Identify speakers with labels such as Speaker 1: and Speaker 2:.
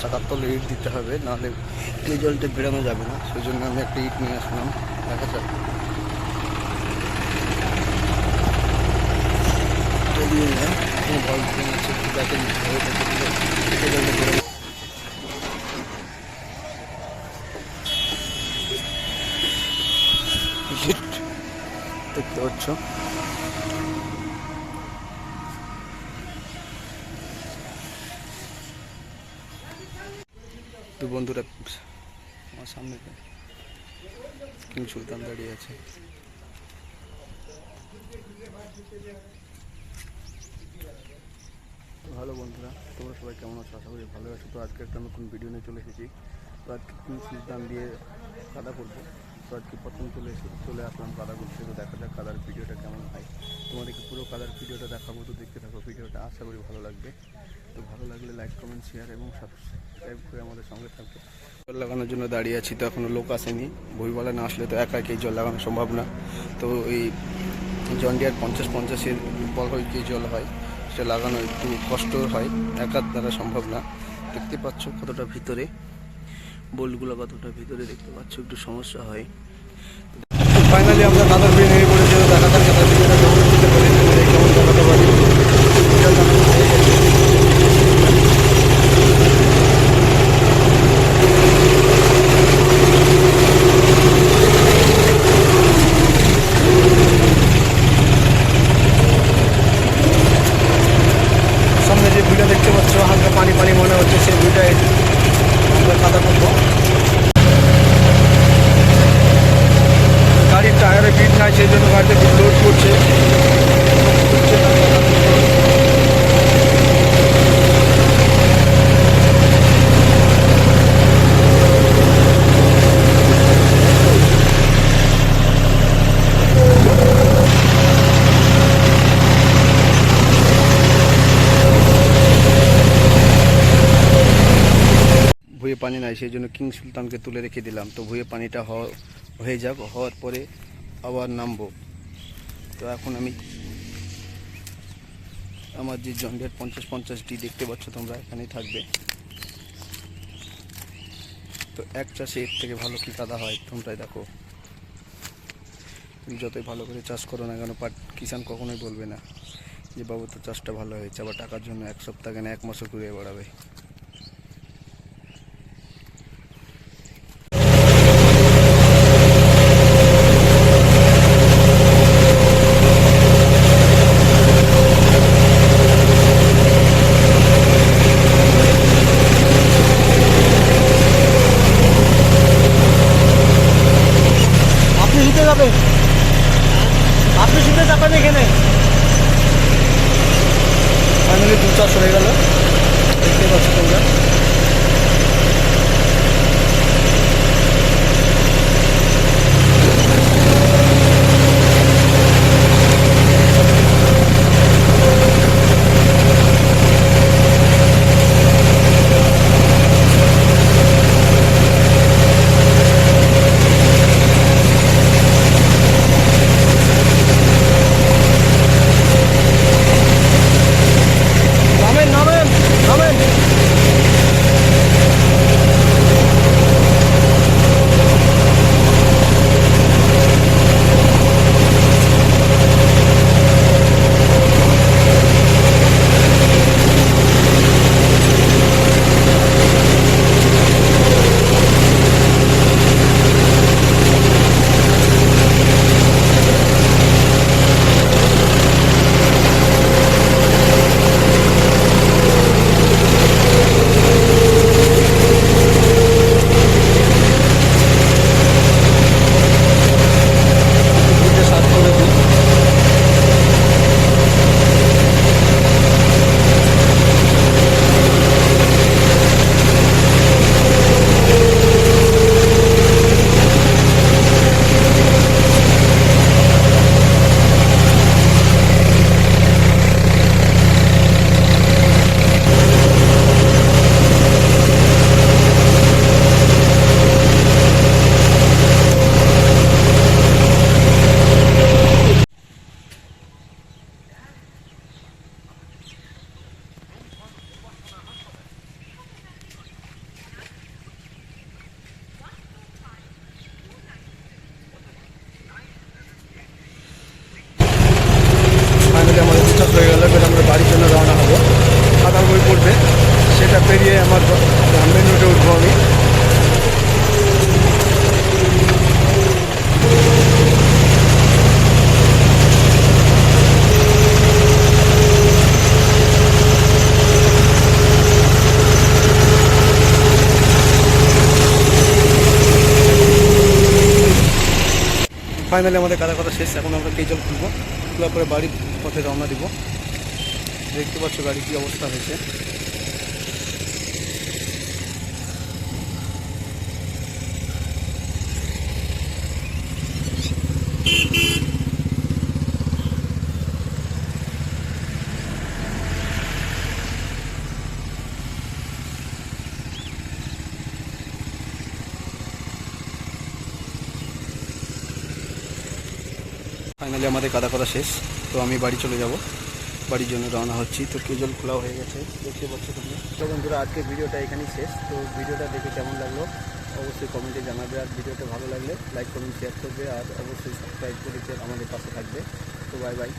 Speaker 1: চাকার তলে ইট দিতে হবে, নাহলে এই জলটা বেরোনো যাবে না। সেই জন্য আমি একটা ইট নিয়ে আসলাম। দেখা যাক দেখতে পাচ্ছ। তো বন্ধুরা আমার সামনে কিং সুলতান দাঁড়িয়ে আছে। ভালো বন্ধুরা, তোমরা সবাই কেমন আছো? আশা করি ভালো আছো। তো আজকে একটা নতুন ভিডিও নিয়ে চলে এসেছি। তো আজকে কিং সুলতান দিয়ে কাদা করবো। তো আজকে প্রথম চলে আসলাম কাদা করতে। তো দেখা যাক কাদার ভিডিওটা কেমন হয়। তোমাদেরকে পুরো কাদার ভিডিওটা দেখাবো, তো দেখতে থাকো ভিডিওটা। আশা করি ভালো লাগবে। তো ভালো লাগলে লাইক, কমেন্ট, শেয়ার এবং সাবস্ক্রাইব করে আমাদের সঙ্গে থাকবে। জল লাগানোর জন্য দাঁড়িয়ে আছি, তো এখনও লোক আসেনি। বইওয়ালা না আসলে তো একা একাই জল লাগানো সম্ভব না। তো এই জন ডিয়ার 50-50-এর বলহইতে জল হয়, সেটা লাগানো একটু কষ্ট হয়, একার দ্বারা সম্ভব না। দেখতে পাচ্ছ কতটা ভিতরে, বোল্টগুলো কতটা ভিতরে দেখতে পাচ্ছ, একটু সমস্যা হয়। ফাইনালি আমরা কাদার বিয়ে নিয়ে পড়েছি। দেখা যাক কাদার বিয়েটা কেমন দিতে পারি, কেমন লাগাতে পারি। সামনে যে ভিউটা দেখতে পাচ্ছ, হালকা পানি পানি মনে হচ্ছে, সেই ভিউটাই আমরা কাদা করবো। গাড়ির টায়ারে বিট নাই, সেই জন্য গাড়িতে বিট লোড করছে। ভুঁয়ে পানি নাই, সেই জন্য কিং সুলতানকে তুলে রেখে দিলাম। তো ভুঁয়ে পানিটা হয়ে যাক, হওয়ার পরে আবার নামবো। তো এখন আমি আমার যে জন ডিয়ার 50-50-ডি দেখতে পাচ্ছ তোমরা, এখানেই থাকবে। তো এক চাষে এর থেকে ভালো কি কাদা হয় তোমরাই দেখো। তুমি যতই ভালো করে চাষ করো না কেন, কিষান কখনোই বলবে না যে বাবু তো চাষটা ভালো হয়েছে, আবার টাকার জন্য এক সপ্তাহ কেন 1 মাসও ঘুরিয়ে বেড়াবে। আপনি শুনতে যাবেন এখানে। ফাইনালি 2 চাষ হয়ে গেল, দেখতে পাচ্ছ তোমরা। নামেন নামেন নামেন। এটা পেরিয়ে আমার গ্রামের রোডে উঠবো আমি। ফাইনালি আমাদের কাদা কথা শেষ। এখন আমরা কেজল খুলবো, খোলার পরে বাড়ির পথে রওনা দিব। দেখতে পাচ্ছ গাড়ি কী অবস্থা হয়েছে। ফাইনালি আমাদের কাদা করা শেষ, তো আমি বাড়ি চলে যাব। বাড়ির জন্য রওনা হচ্ছি। তো কেজল খোলা হয়ে গেছে, দেখতে পাচ্ছ তুমি। তো বন্ধুরা, আজকের ভিডিওটা এখানেই শেষ। তো ভিডিওটা দেখে কেমন লাগলো অবশ্যই কমেন্টে জানাবে। আর ভিডিওটা ভালো লাগলে লাইক কমেন্ট শেয়ার করবে, আর অবশ্যই সাবস্ক্রাইব করে আমাদের পাশে থাকবে। তো বাই বাই।